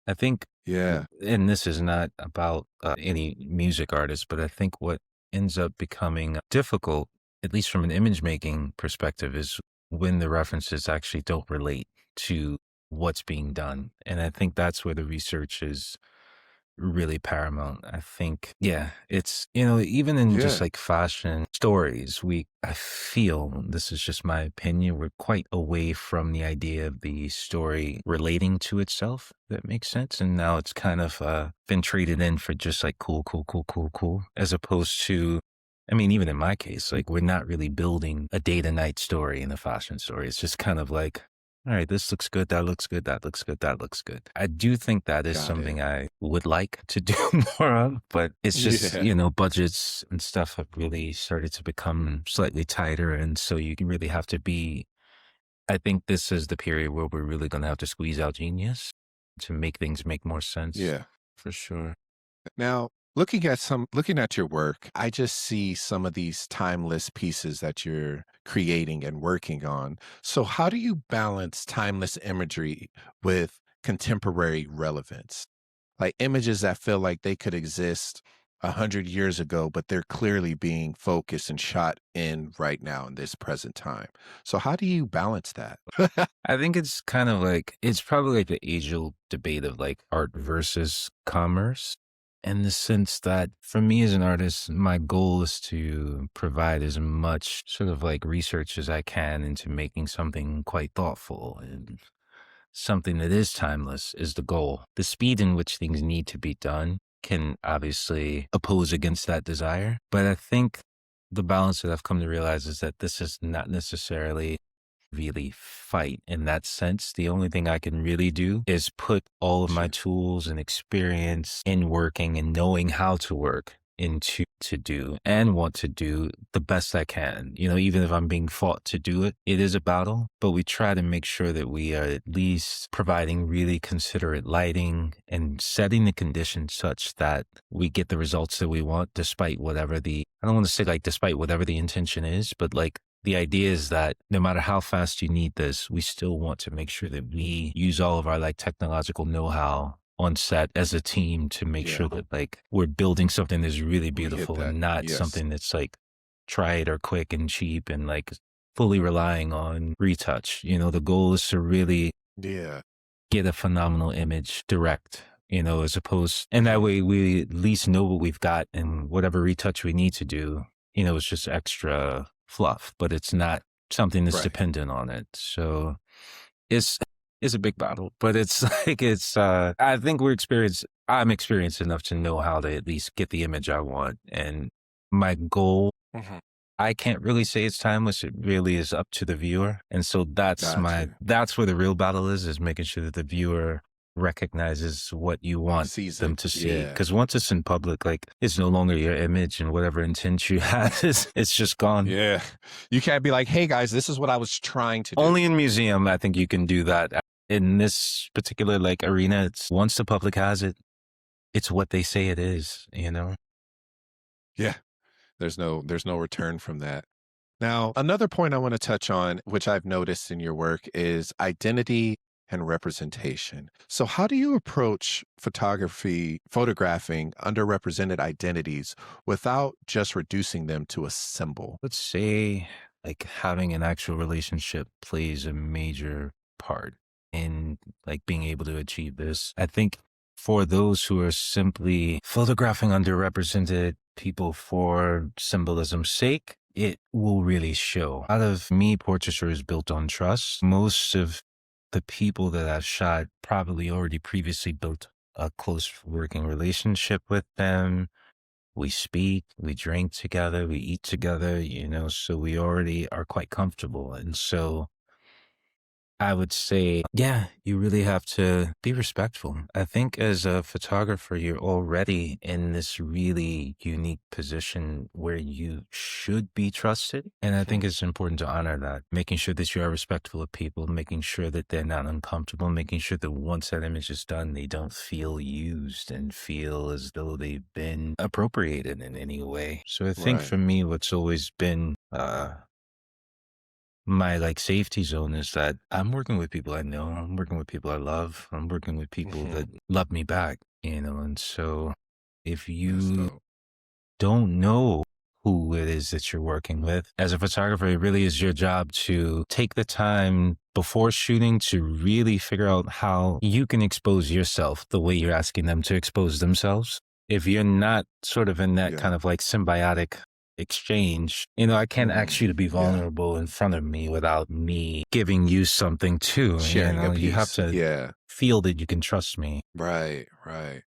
I think, Yeah. and this is not about any music artist, but I think what ends up becoming difficult, at least from an image making perspective, is when the references actually don't relate to what's being done. And I think that's where the research is really paramount. I think, yeah, it's, even in just Yeah. like fashion stories, I feel, this is just my opinion, we're quite away from the idea of the story relating to itself. That makes sense. And now it's kind of been traded in for just like cool, cool, cool, cool, cool, as opposed to, I mean, even in my case, like we're not really building a day to night story in a fashion story. It's just kind of like, all right, this looks good. That looks good. That looks good. That looks good. I do think that is Got it. something I would like to do more of, but it's just, Yeah. budgets and stuff have really started to become slightly tighter. And so you really have to I think this is the period where we're really going to have to squeeze out genius to make things make more sense. Yeah. For sure. Now, looking at your work, I just see some of these timeless pieces that you're creating and working on. So how do you balance timeless imagery with contemporary relevance? Like images that feel like they could exist 100 years ago, but they're clearly being focused and shot in right now in this present time. So how do you balance that? I think it's kind of like, it's probably like the age old debate of like art versus commerce, in the sense that for me as an artist, my goal is to provide as much sort of like research as I can into making something quite thoughtful and something that is timeless is the goal. The speed in which things need to be done can obviously oppose against that desire. But I think the balance that I've come to realize is that this is not necessarily really fight in that sense. The only thing I can really do is put all of my Gotcha. tools and experience in working and knowing how to work into to do and want to do the best I can. Even if I'm being fought to do it, it is a battle, but we try to make sure that we are at least providing really considerate lighting and setting the conditions such that we get the results that we want, despite whatever I don't want to say like despite whatever the intention is, but like the idea is that no matter how fast you need this, we still want to make sure that we use all of our like technological know-how on set as a team to make Yeah. sure that like we're building something that's really We hit beautiful that. and not Yes. something that's like tried or quick and cheap and like fully relying on retouch. The goal is to really Yeah. get a phenomenal image direct, as opposed, and that Mhm. way we at least know what we've got and whatever retouch we need to do, it's just extra fluff, but it's not something that's Right. dependent on it. So it's, it's a big battle, but it's like, I think I'm experienced enough to know how to at least get the image I want. And my goal, Mhm. I can't really say it's timeless. It really is up to the viewer. And so Got you. that's where the real battle is making sure that the viewer recognizes what you want Sees them it. to see. Yeah. Because once it's in public, like it's no longer your image, and whatever intent you had is it's just gone. Yeah. You can't be like, hey guys, this is what I was trying to do. Only in museum, I think you can do that. In this particular like arena, it's once the public has it, it's what they say it is, you know? Yeah. There's no return from that. Now, another point I want to touch on, which I've noticed in your work, is identity and representation. So, how do you approach photographing underrepresented identities without just reducing them to a symbol? Let's say like having an actual relationship plays a major part in like being able to achieve this. I think for those who are simply photographing underrepresented people for symbolism's sake, it will really show. Out of me, portraiture is built on trust. Most of the people that I've shot probably already previously built a close working relationship with them. We speak, we drink together, we eat together, so we already are quite comfortable. And so I would say, yeah, you really have to be respectful. I think as a photographer, you're already in this really unique position where you should be trusted. And I think Mhm. it's important to honor that, making sure that you are respectful of people, making sure that they're not uncomfortable, making sure that once that image is done, they don't feel used and feel as though they've been appropriated in any way. So I think Right. for me, what's always been, my like safety zone is that I'm working with people I know, I'm working with people I love, I'm working with people Hmm. that love me back, and so if That's you dope. don't know who it is that you're working with, as a photographer, it really is your job to take the time before shooting to really figure out how you can expose yourself the way you're asking them to expose themselves. If you're not sort of in that Yeah. kind of like symbiotic exchange, I can't ask Mm. you to be Yeah. vulnerable in front of me without me giving you something too. Sharing a You have piece. to Yeah. feel that you can trust me. Right. Right.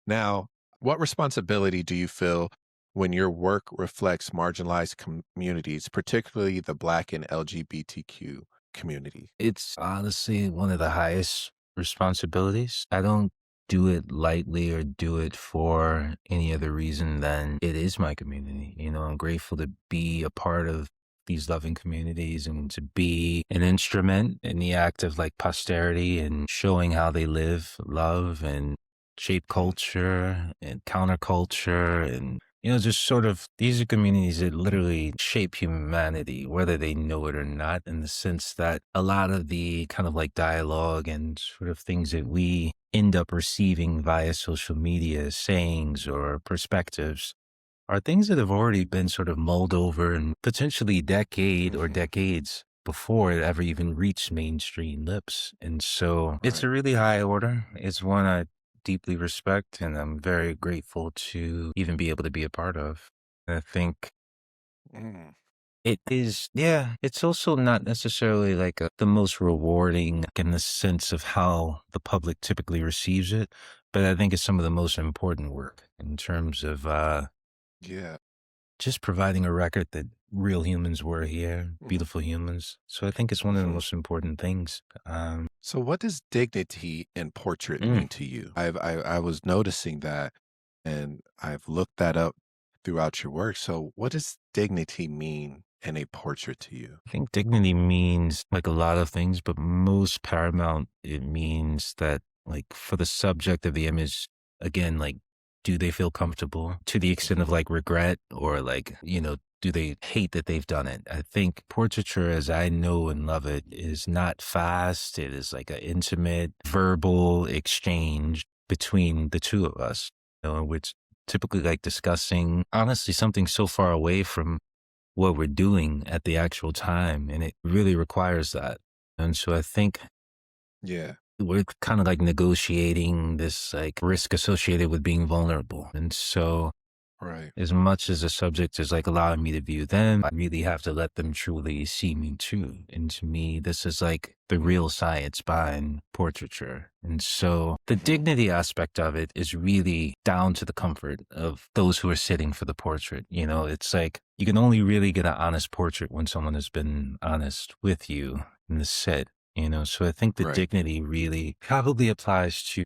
Now, what responsibility do you feel when your work reflects marginalized communities, particularly the Black and LGBTQ community? It's honestly one of the highest responsibilities. I don't do it lightly or do it for any other reason than it is my community. I'm grateful to be a part of these loving communities and to be an instrument in the act of like posterity and showing how they live, love, and shape Mm. culture and counterculture and just sort of these are communities that literally shape humanity, whether they know it or not, in the sense that a lot of the kind of like dialogue and sort of things that we end up receiving via social media, sayings or perspectives, are things that have already been sort of mulled over and potentially decade or Mhm. decades before it ever even reached mainstream lips. And so it's Right. a really high order. It's one I deeply respect and I'm very grateful to even be able to be a part of. I think Mm. it is, yeah, it's also not necessarily like the most rewarding in the sense of how the public typically receives it, but I think it's some of the most important work in terms of, Yeah. just providing a record that real humans were here, Mhm. beautiful humans. So I think it's one of the Mhm. most important things. So, what does dignity in portrait Mm, mean to you? I was noticing that, and I've looked that up throughout your work. So, what does dignity mean in a portrait to you? I think dignity means like a lot of things, but most paramount, it means that like for the subject of the image, again, like, do they feel comfortable to the extent of Mhm. like regret or like, do they hate that they've done it? I think portraiture, as I know and love it, is not fast. It is like an intimate verbal exchange between the two of us, which typically like discussing honestly something so far away from what we're doing at the actual time. And it really requires that. And so I think Yeah. we're kind of like negotiating this like risk associated with being vulnerable. And so Right. as much as the subject is like allowing me to view them, I really have to let them truly see me too. And to me, this is like the Mhm. real science behind portraiture. And so the Mhm. dignity aspect of it is really down to the comfort of those who are sitting for the portrait. It's like you can only really get an honest portrait when someone has been honest with you in the sit. So I think the Right. dignity really probably applies to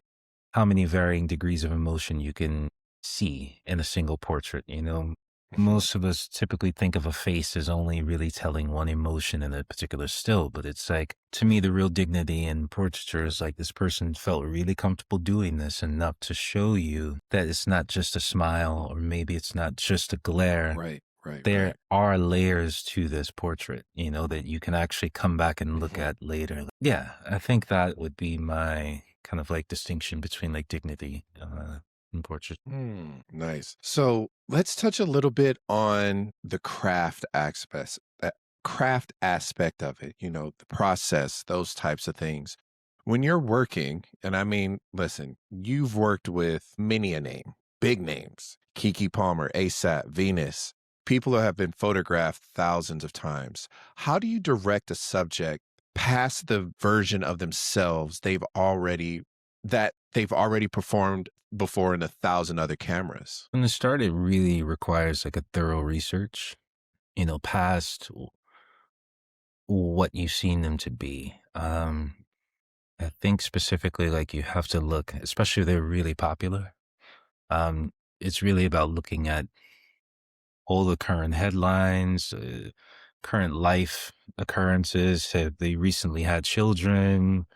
how many varying degrees of emotion you can see in a single portrait. Mhm. Most of us typically think of a face as only really telling one emotion in a particular still, but it's like, to me, the real dignity in portraiture is like this person felt really comfortable doing this enough to show you that it's not just a smile, or maybe it's not just a glare. Right, right, There right. are layers to this portrait, that you can actually come back and look Mhm. at later. Yeah, I think that would be my kind of like distinction between like dignity in portrait. Nice. So let's touch a little bit on the craft aspect of it, the process, those types of things. When you're working, and I mean, listen, you've worked with many a name, big names, Keke Palmer, ASAP, Venus, people who have been photographed thousands of times. How do you direct a subject past the version of themselves they've already performed before in 1,000 other cameras? From the start, it really requires like a thorough research, past what you've seen them to be. I think specifically, like you have to look, especially if they're really popular. Um, it's really about looking at all the current headlines, current life occurrences. Have they recently had children?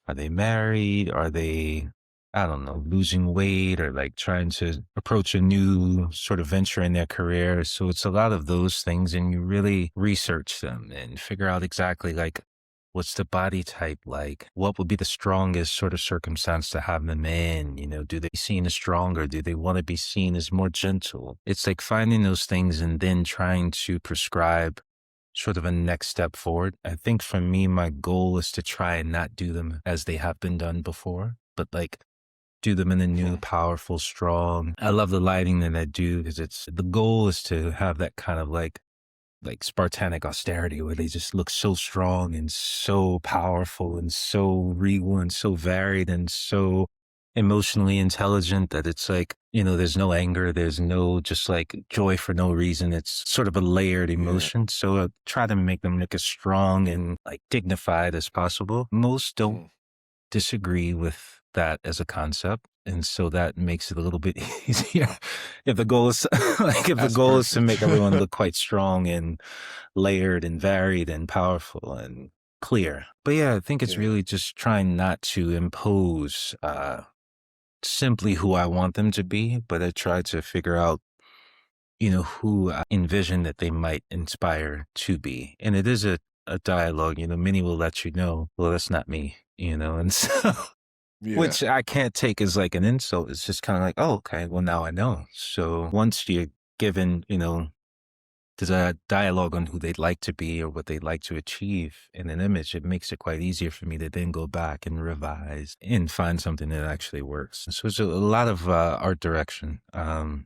Are they married? Are they, I don't know, losing weight or like trying to approach a new sort of venture in their career? So it's a lot of those things, and you really research them and figure out exactly like what's the body type like? What would be the strongest sort of circumstance to have them in? Do they seen as stronger? Do they want to be seen as more gentle? It's like finding those things and then trying to prescribe sort of a next step forward. I think for me, my goal is to try and not do them as they have been done before, but like do them in a new, Mhm. powerful, strong. I love the lighting that I do because the goal is to have that kind of like Spartanic austerity where they just look so strong and so powerful and so regal and so varied and so emotionally intelligent that it's like, there's no anger, there's no just like joy for no reason. It's sort of a layered Yeah. emotion. So I try to make them look as strong and like dignified as possible. Most don't Mhm. disagree with that as a concept. And so that makes it a little bit easier. If the goal is like if the That's goal is to perfect. make everyone look quite strong and layered and varied and powerful and clear. But yeah, I think it's Yeah. really just trying not to impose simply who I want them to be, but I try to figure out, who I envision that they might inspire to be. And it is a dialogue, many will let you know, well, that's not me, and so Yeah. which I can't take as like an insult. It's just kind of like, oh, okay, well, now I know. So once you're given, there's a dialogue on who they'd like to be or what they'd like to achieve in an image, it makes it quite easier for me to then go back and revise and find something that actually works. So it's a lot of art direction,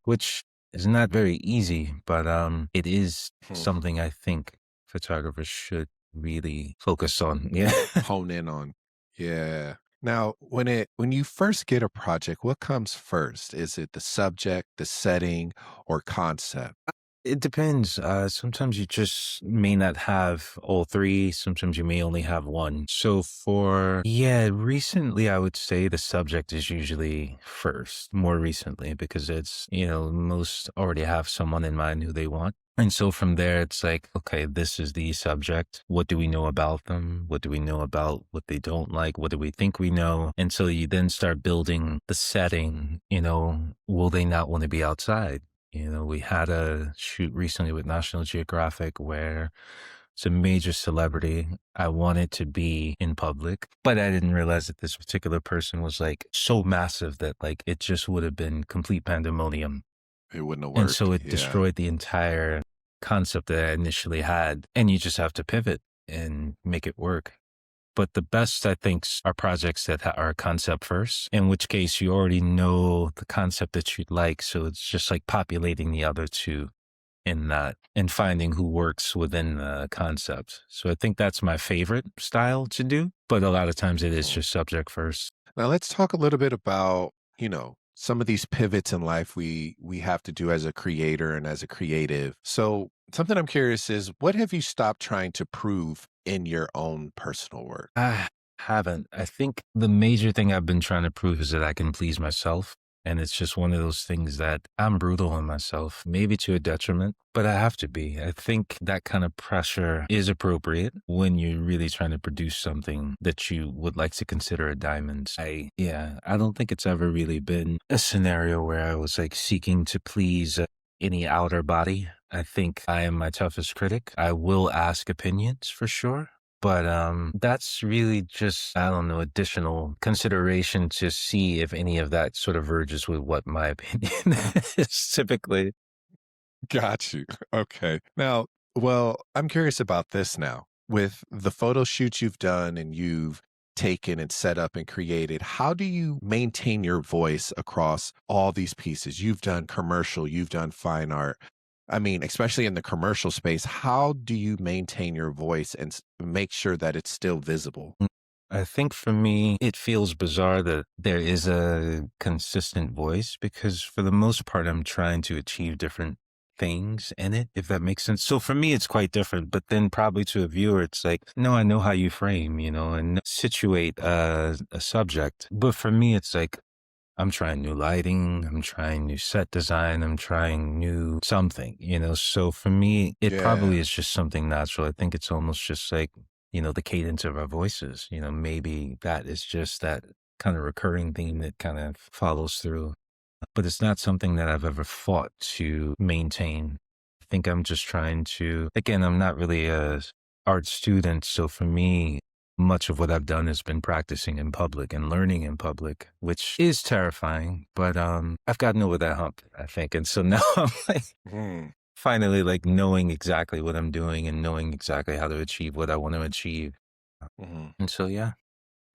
which is not very easy, but it is Hmm. something I think photographers should really focus on. Yeah. Hone in on. Yeah. Now, when you first get a project, what comes first? Is it the subject, the setting, or concept? It depends. Sometimes you just may not have all three. Sometimes you may only have one. So yeah, recently I would say the subject is usually first, more recently, because it's, most already have someone in mind who they want. And so from there, it's like, okay, this is the subject. What do we know about them? What do we know about what they don't like? What do we think we know? And so you then start building the setting, will they not want to be outside? We had a shoot recently with National Geographic where it's a major celebrity. I wanted to be in public, but I didn't realize that this particular person was like so massive that like it just would have been complete pandemonium. It wouldn't have And so worked. it Yeah. destroyed the entire concept that I initially had. And you just have to pivot and make it work. But the best, I think, are projects that are concept first, in which case you already know the concept that you'd like. So it's just like populating the other two in that and finding who works within the concept. So I think that's my favorite style to do. But a lot of times it is Mhm. just subject first. Now let's talk a little bit about, some of these pivots in life we have to do as a creator and as a creative. So Something I'm curious is what have you stopped trying to prove in your own personal work? I haven't. I think the major thing I've been trying to prove is that I can please myself. And it's just one of those things that I'm brutal on myself, maybe to a detriment, but I have to be. I think that kind of pressure is appropriate when you're really trying to produce something that you would like to consider a diamond. I don't think it's ever really been a scenario where I was like seeking to please any outer body. I think I am my toughest critic. I will ask opinions for sure. But that's really just, I don't know, additional consideration to see if any of that sort of verges with what my opinion is typically. Got you. Okay. Now, well, I'm curious about this now. With the photo shoots you've done and you've taken and set up and created, how do you maintain your voice across all these pieces? You've done commercial, you've done fine art. I mean, especially in the commercial space, how do you maintain your voice and make sure that it's still visible? I think for me, it feels bizarre that there is a consistent voice because for the most part, I'm trying to achieve different things in it, if that makes sense. So for me, it's quite different. But then probably to a viewer, it's like, no, I know how you frame, and situate a subject. But for me, it's like, I'm trying new lighting, I'm trying new set design, I'm trying new something. So for me, it probably Yeah, is just something natural. I think it's almost just like, the cadence of our voices. Maybe that is just that kind of recurring theme that kind of follows through. But it's not something that I've ever fought to maintain. I think I'm just trying to, again, I'm not really a art student. So for me, much of what I've done has been practicing in public and learning in public, which is terrifying, but I've gotten over that hump, I think. And so now I'm like mm, finally like knowing exactly what I'm doing and knowing exactly how to achieve what I want to achieve. mhm. And so yeah.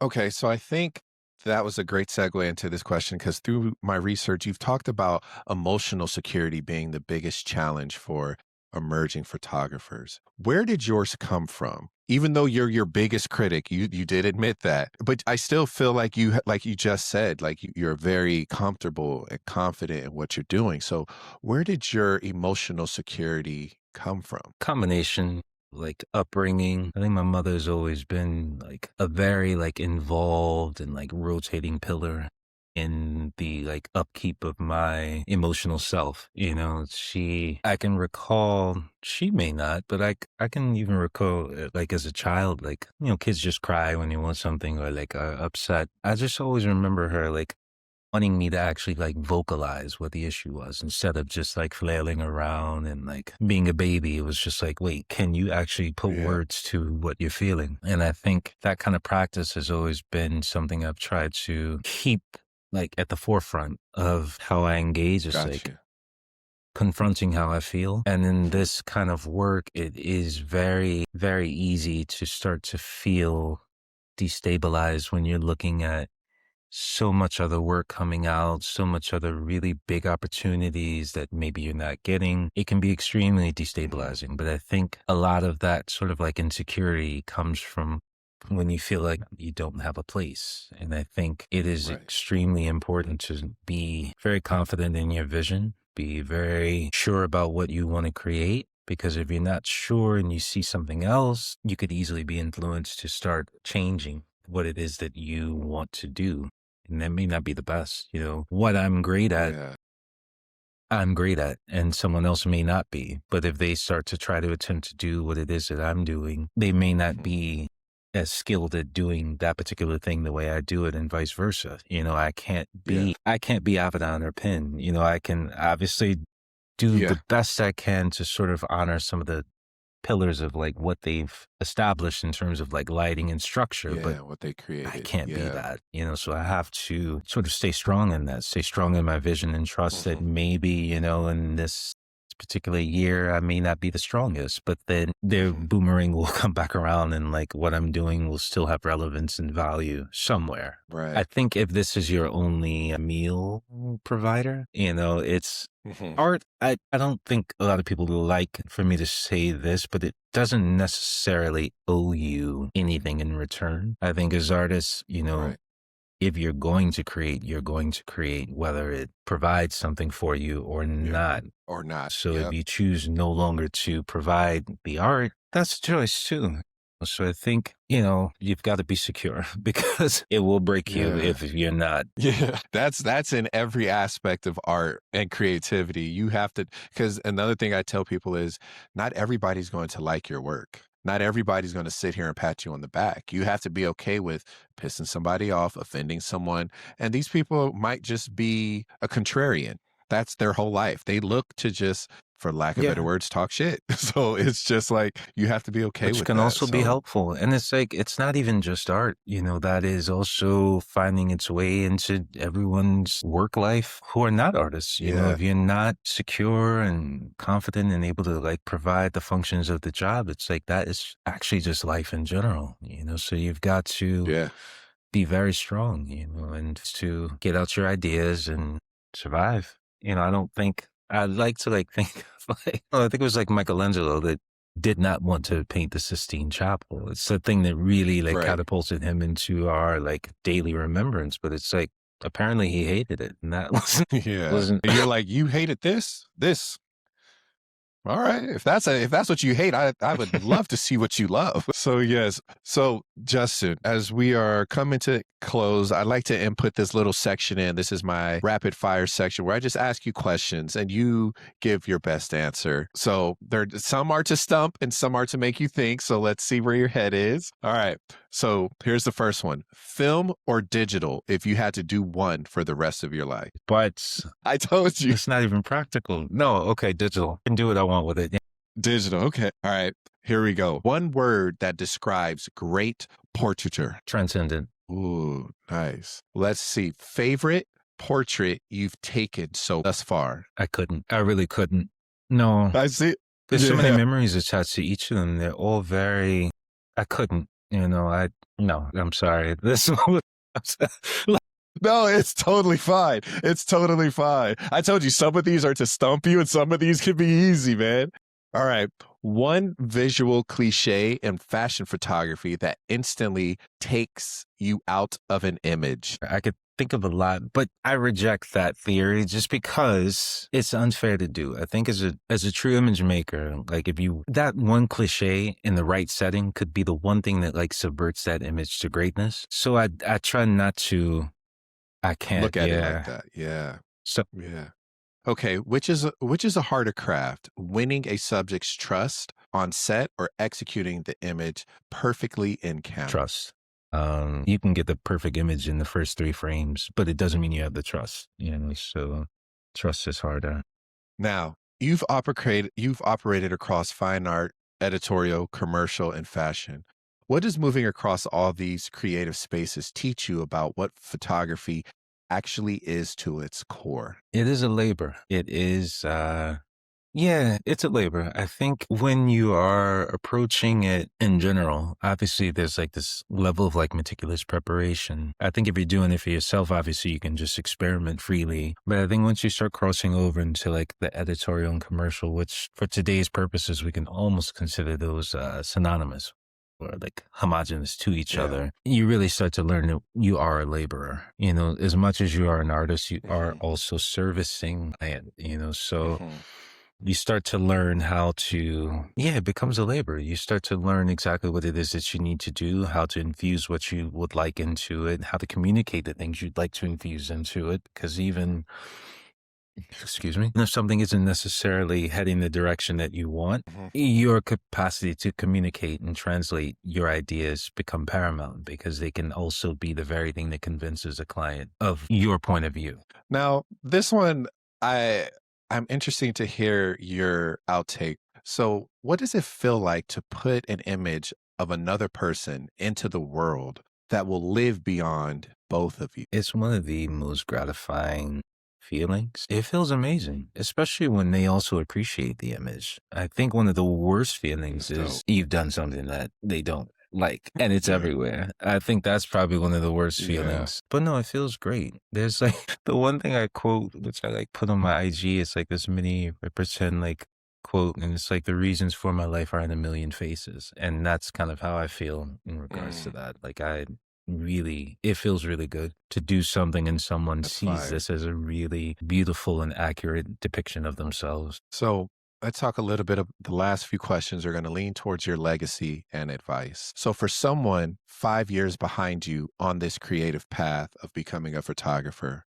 Okay, so I think that was a great segue into this question because through my research, you've talked about emotional security being the biggest challenge for emerging photographers. Where did yours come from? Even though you're your biggest critic, you did admit that, but I still feel like like you just said, like you're very comfortable and confident in what you're doing. So, where did your emotional security come from? Combination, like upbringing. I think my mother's always been like a very like involved and like rotating pillar in the like upkeep of my emotional self. I can recall, she may not, but I can even recall like as a child, like, kids just cry when they want something or like are upset. I just always remember her like wanting me to actually like vocalize what the issue was instead of just like flailing around and like being a baby. It was just like, wait, can you actually put Yeah, words to what you're feeling? And I think that kind of practice has always been something I've tried to keep like at the forefront of how I engage. It's like gotcha. confronting how I feel. And in this kind of work, it is very, very easy to start to feel destabilized when you're looking at so much other work coming out, so much other really big opportunities that maybe you're not getting. It can be extremely Mhm. destabilizing. But I think a lot of that sort of like insecurity comes from when you feel like you don't have a place. And I think it is Right. extremely important to be very confident in your vision, be very sure about what you want to create. Because if you're not sure and you see something else, you could easily be influenced to start changing what it is that you want to do. And that may not be the best. What Yeah. I'm great at, and someone else may not be. But if they start to try to attempt to do what it is that I'm doing, they may not Mhm. be as skilled at doing that particular thing the way I do it and vice versa. Yeah. I can't be Avedon or Pin. I can obviously do Yeah. the best I can to sort of honor some of the pillars of like what they've established in terms of like lighting and structure, but Yeah. What they I created. can't be Yeah. that. So I have to sort of stay strong in that, stay strong in my vision and trust that Mhm. maybe, in this particular year, I may not be the strongest, but then their Mhm. boomerang will come back around and like what I'm doing will still have relevance and value somewhere. I Right. think if this is your only meal provider, it's Mhm. art. I don't think a lot of people like for me to say this, but it doesn't necessarily owe you anything in return. I think as artists, Right. if you're going to create, you're going to create whether it provides something for you or Yeah. not. Or not. So if Yep. you choose no longer to provide the art, that's a choice too. So I think, you've got to be secure because it will break you Yeah. if you're not. Yeah, that's in every aspect of art and creativity. You have to, because another thing I tell people is not everybody's going to like your work. Not everybody's going to sit here and pat you on the back. You have to be okay with pissing somebody off, offending someone. And these people might just be a contrarian. That's their whole life. They look to just, for lack of better Yeah. words, talk shit. So it's just like you have to be okay Which with can that. also be So helpful. And it's like, it's not even just art, that is also finding its way into everyone's work life who are not artists. yeah, If you're not secure and confident and able to like provide the functions of the job, it's like that is actually just life in general, so you've got to yeah. be very strong, and to get out your ideas and survive. I don't think I'd like to like think of like, I think it was like Michelangelo that did not want to paint the Sistine Chapel. It's the thing that really like Right. catapulted him into our like daily remembrance. But it's like apparently he hated it, and that wasn't Yeah. wasn't You're like, you hated this. All right. If that's what you hate, I would love to see what you love. So yes. So Justin, as we are coming to close, I'd like to input this little section in. This is my rapid fire section where I just ask you questions and you give your best answer. So there some are to stump and some are to make you think. So let's see where your head is. All right. So here's the first one. Film or digital if you had to do one for the rest of your life. but I told you. it's not even practical. No, okay, digital. I can do what I want with it. Yeah. Digital. Okay. All right. Here we go. One word that describes great portraiture. Transcendent. Ooh, nice. Let's see. Favorite portrait you've taken so thus far? I couldn't. I really couldn't. No. I see. There's so many Yeah. memories attached to each of them. They're all very. I couldn't. No. I'm sorry. This one. No, it's totally fine. It's totally fine. I told you some of these are to stump you and some of these can be easy, man. All right. One visual cliche in fashion photography that instantly takes you out of an image. I could think of a lot, but I reject that theory just because it's unfair to do. I think as a true image maker, like if you that one cliche in the right setting could be the one thing that like subverts that image to greatness. So I try not to. I can't. Look at it like Yeah. that. Yeah. So Yeah. Okay, which is a harder craft, winning a subject's trust on set or executing the image perfectly in camera? trust. You can get the perfect image in the first 3 frames, but it doesn't mean you have the trust. So trust is harder. Now, you've operated across fine art, editorial, commercial, and fashion. What does moving across all these creative spaces teach you about what photography actually is to its core? It is a labor. It is, yeah, it's a labor. I think when you are approaching it in general, obviously there's like this level of like meticulous preparation. I think if you're doing it for yourself, obviously you can just experiment freely. But I think once you start crossing over into like the editorial and commercial, which for today's purposes, we can almost consider those synonymous or like homogenous to each Yeah. other, you really start to learn that you are a laborer. As much as you are an artist, you are Mhm. also servicing it, so Mhm. you start to learn how to, yeah, it becomes a labor. You start to learn exactly what it is that you need to do, how to infuse what you would like into it, how to communicate the things you'd like to infuse into it. Because even, excuse me, if something isn't necessarily heading the direction that you want, Mhm. your capacity to communicate and translate your ideas become paramount because they can also be the very thing that convinces a client of your point of view. Now, this one, I I'm interested to hear your outtake. So, what does it feel like to put an image of another person into the world that will live beyond both of you? It's one of the most gratifying feelings. It feels amazing, especially when they also appreciate the image. I think one of the worst feelings It's dope. is you've done something that they don't like and it's Yeah. everywhere. I think that's probably one of the worst Yeah. feelings. But no, it feels great. There's like the one thing I quote, which I like put on my IG, it's like this mini pretend like quote, and it's like the reasons for my life are in a million faces. And that's kind of how I feel in regards to Mm. that. Like it feels really good to do something and someone That's sees fire. this as a really beautiful and accurate depiction of themselves. So let's talk a little bit of the last few questions are going to lean towards your legacy and advice. So for someone 5 years behind you on this creative path of becoming a photographer,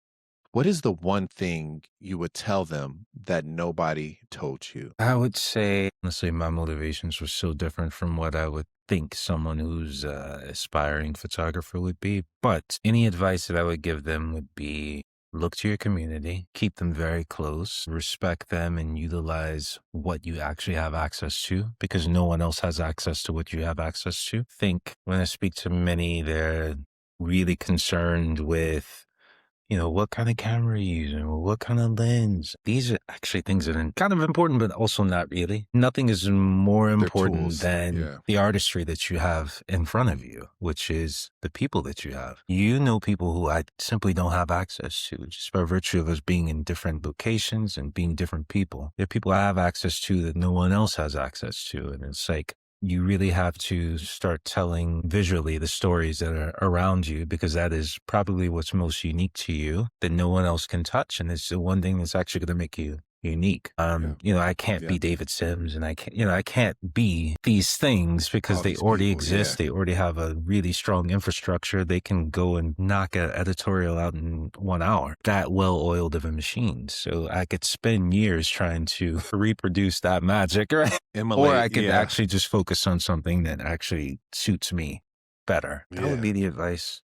what is the one thing you would tell them that nobody told you? I would say, honestly, my motivations were so different from what I would think someone who's aspiring photographer would be. But any advice that I would give them would be look to your community, keep them very close, respect them, and utilize what you actually have access to because no one else has access to what you have access to. Think when I speak to many, they're really concerned with what kind of camera you're using or what kind of lens. These are actually things that are kind of important, but also not really. Nothing is more Their important tools. than Yeah. the artistry that you have in front of you, which is the people that you have. You know people who I simply don't have access to just by virtue of us being in different locations and being different people. There are people I have access to that no one else has access to. And it's like, you really have to start telling visually the stories that are around you because that is probably what's most unique to you that no one else can touch. And it's the one thing that's actually going to make you unique. Yeah. I can't be Yeah. David Sims and I can't be these things because All they these already people. Yeah. exist. They already have a really strong infrastructure. They can go and knock an editorial out in 1 hour, that well-oiled of a machine. So I could spend years trying to reproduce that magic, right? Or I Emulate. could Yeah. actually just focus on something that actually suits me better. That would Yeah. be the advice.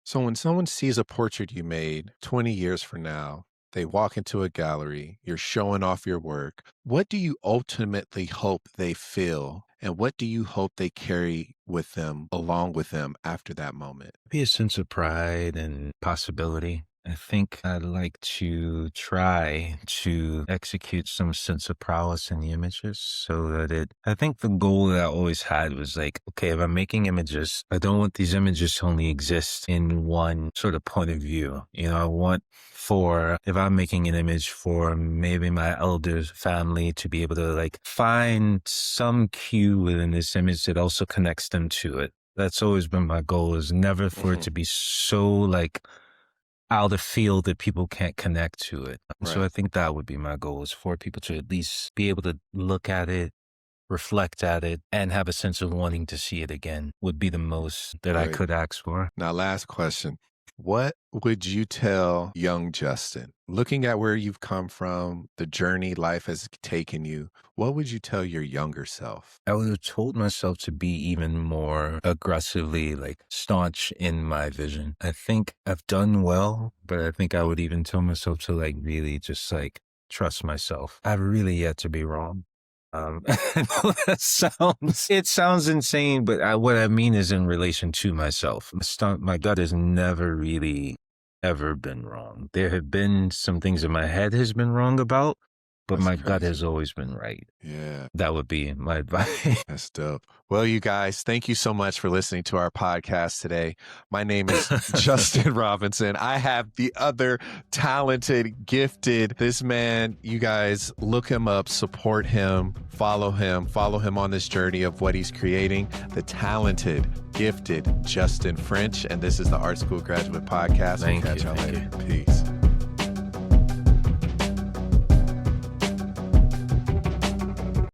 So when someone sees a portrait you made 20 years from now, they walk into a gallery, you're showing off your work. What do you ultimately hope they feel? And what do you hope they carry with them, along with them after that moment? Be a sense of pride and possibility. I think I'd like to try to execute some sense of prowess in the images so that I think the goal that I always had was like, okay, if I'm making images, I don't want these images to only exist in one sort of point of view. I want if I'm making an image for maybe my elder's family to be able to like find some cue within this image that also connects them to it. That's always been my goal is never for it to be so like out of field that people can't connect to it. So Right. I think that would be my goal is for people to at least be able to look at it, reflect at it, and have a sense of wanting to see it again would be the most that I Right. could ask for. Now, last question. What would you tell young Justin, looking at where you've come from, the journey life has taken you, what would you tell your younger self? I would have told myself to be even more aggressively like staunch in my vision. I think I've done well, but I think I would even tell myself to like really just like trust myself. I've really yet to be wrong. I know it sounds insane, but what I mean is in relation to myself. My gut has never really ever been wrong. There have been some things that my head has been wrong about, but That's my gut crazy. has always been right. Yeah, That would be my advice. that's dope. Well, you guys, thank you so much for listening to our podcast today. My name is Justin Robinson. I have the other talented, gifted, this man, you guys look him up, support him, follow him on this journey of what he's creating. The talented, gifted Justin French. And this is the Art School Graduate Podcast. Thank We'll catch you, y'all thank later. Peace.